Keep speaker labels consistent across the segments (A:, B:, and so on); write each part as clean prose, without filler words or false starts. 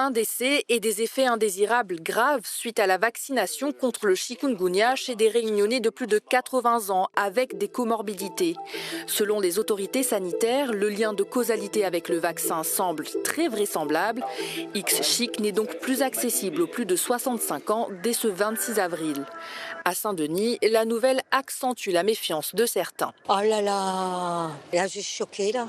A: Un décès et des effets indésirables graves suite à la vaccination contre le chikungunya chez des Réunionnais de plus de 80 ans avec des comorbidités. Selon les autorités sanitaires, le lien de causalité avec le vaccin semble très vraisemblable. X-Chic n'est donc plus accessible aux plus de 65 ans dès ce 26 avril. À Saint-Denis, la nouvelle accentue la méfiance de certains.
B: Oh là là, là je suis choquée là.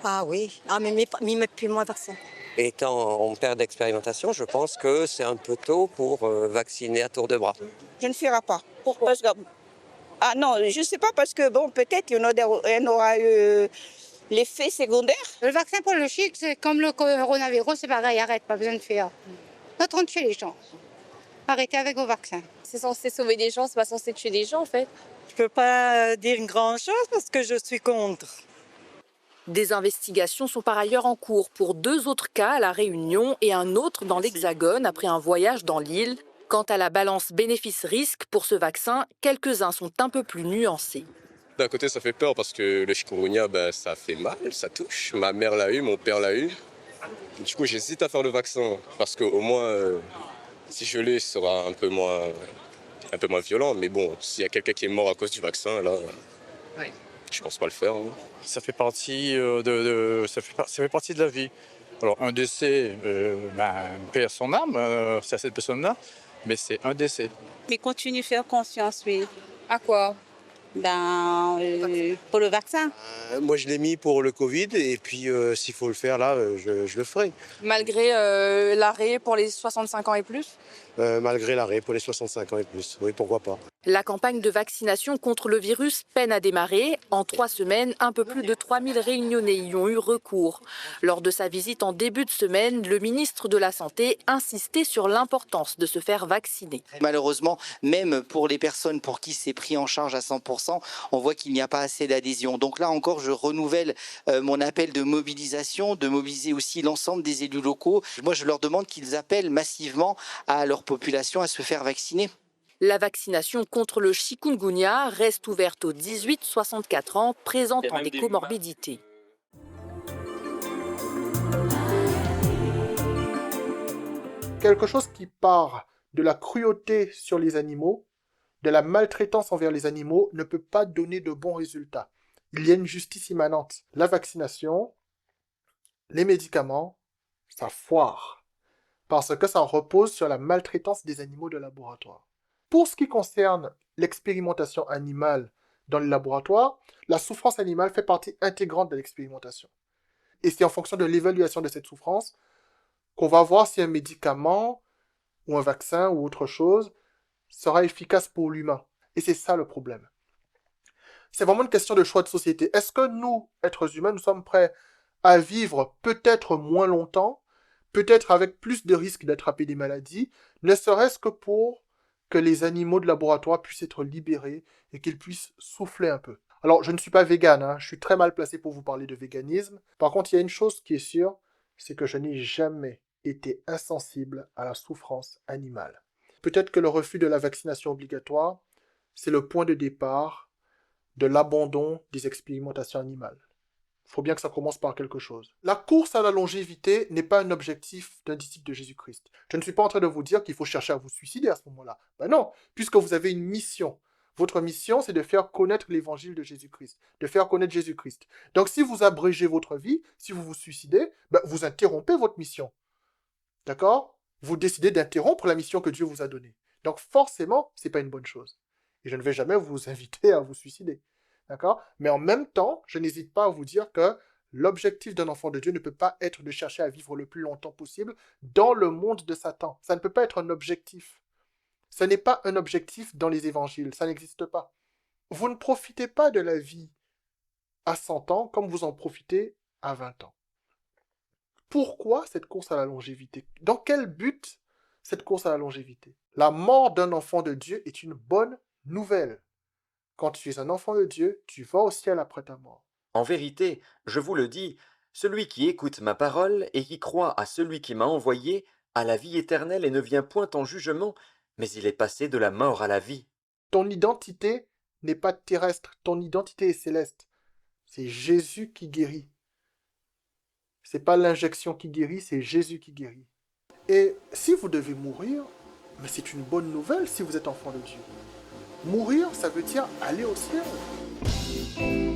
B: Ah oui, ah mais ils mettent plus moins vaccin.
C: Étant en période d'expérimentation, je pense que c'est un peu tôt pour vacciner à tour de bras.
D: Je ne ferai pas. Pourquoi? Ah non, je ne sais pas parce que bon, peut-être il y en aura l'effet secondaire.
E: Le vaccin pour le chic, c'est comme le coronavirus, c'est pareil, arrête, pas besoin de faire. Pas trop de tuer les gens. Arrêtez avec vos vaccins.
F: C'est censé sauver des gens, c'est pas censé tuer des gens en fait.
B: Je peux pas dire grand-chose parce que je suis contre.
A: Des investigations sont par ailleurs en cours pour 2 autres cas à La Réunion et un autre dans l'Hexagone après un voyage dans l'île. Quant à la balance bénéfice-risque pour ce vaccin, quelques-uns sont un peu plus nuancés.
G: D'un côté, ça fait peur parce que le chikungunya, ça fait mal, ça touche. Ma mère l'a eu, mon père l'a eu. Du coup, j'hésite à faire le vaccin parce qu'au moins, si je l'ai, ce sera un peu moins violent. Mais bon, s'il y a quelqu'un qui est mort à cause du vaccin, là, je pense pas le faire. Hein.
H: Ça fait partie ça fait partie de la vie. Alors un décès, paix à son âme, c'est à cette personne-là, mais c'est un décès.
D: Mais continue à faire confiance, oui.
F: À quoi?
D: Pour le vaccin.
C: Moi, je l'ai mis pour le Covid et puis s'il faut le faire là, je le ferai.
F: Malgré l'arrêt pour les 65 ans et plus?
C: Malgré l'arrêt pour les 65 ans et plus. Oui, pourquoi pas.
A: La campagne de vaccination contre le virus peine à démarrer. En 3 semaines, un peu plus de 3000 Réunionnais y ont eu recours. Lors de sa visite en début de semaine, le ministre de la Santé insistait sur l'importance de se faire vacciner.
I: Malheureusement, même pour les personnes pour qui c'est pris en charge à 100%, on voit qu'il n'y a pas assez d'adhésion. Donc là encore, je renouvelle mon appel de mobilisation, de mobiliser aussi l'ensemble des élus locaux. Moi, je leur demande qu'ils appellent massivement à leur population à se faire vacciner.
A: La vaccination contre le chikungunya reste ouverte aux 18-64 ans présentant des comorbidités.
J: Quelque chose qui part de la cruauté sur les animaux, de la maltraitance envers les animaux, ne peut pas donner de bons résultats. Il y a une justice immanente. La vaccination, les médicaments, ça foire. Parce que ça repose sur la maltraitance des animaux de laboratoire. Pour ce qui concerne l'expérimentation animale dans le laboratoire, la souffrance animale fait partie intégrante de l'expérimentation. Et c'est en fonction de l'évaluation de cette souffrance qu'on va voir si un médicament ou un vaccin ou autre chose sera efficace pour l'humain. Et c'est ça le problème. C'est vraiment une question de choix de société. Est-ce que nous, êtres humains, nous sommes prêts à vivre peut-être moins longtemps, peut-être avec plus de risques d'attraper des maladies, ne serait-ce que pour que les animaux de laboratoire puissent être libérés et qu'ils puissent souffler un peu. Alors, je ne suis pas végane, hein, je suis très mal placé pour vous parler de véganisme. Par contre, il y a une chose qui est sûre, c'est que je n'ai jamais été insensible à la souffrance animale. Peut-être que le refus de la vaccination obligatoire, c'est le point de départ de l'abandon des expérimentations animales. Il faut bien que ça commence par quelque chose. La course à la longévité n'est pas un objectif d'un disciple de Jésus-Christ. Je ne suis pas en train de vous dire qu'il faut chercher à vous suicider à ce moment-là. Ben non, puisque vous avez une mission. Votre mission, c'est de faire connaître l'évangile de Jésus-Christ, de faire connaître Jésus-Christ. Donc si vous abrégez votre vie, si vous vous suicidez, ben, vous interrompez votre mission. D'accord? Vous décidez d'interrompre la mission que Dieu vous a donnée. Donc forcément, ce n'est pas une bonne chose. Et je ne vais jamais vous inviter à vous suicider. D'accord? Mais en même temps, je n'hésite pas à vous dire que l'objectif d'un enfant de Dieu ne peut pas être de chercher à vivre le plus longtemps possible dans le monde de Satan. Ça ne peut pas être un objectif. Ce n'est pas un objectif dans les évangiles. Ça n'existe pas. Vous ne profitez pas de la vie à 100 ans comme vous en profitez à 20 ans. Pourquoi cette course à la longévité? Dans quel but cette course à la longévité? La mort d'un enfant de Dieu est une bonne nouvelle. Quand tu es un enfant de Dieu, tu vas au ciel après ta mort.
K: En vérité, je vous le dis, celui qui écoute ma parole et qui croit à celui qui m'a envoyé a la vie éternelle et ne vient point en jugement, mais il est passé de la mort à la vie.
J: Ton identité n'est pas terrestre, ton identité est céleste. C'est Jésus qui guérit. C'est pas l'injection qui guérit, c'est Jésus qui guérit. Et si vous devez mourir, mais c'est une bonne nouvelle si vous êtes enfant de Dieu. Mourir, ça veut dire aller au ciel.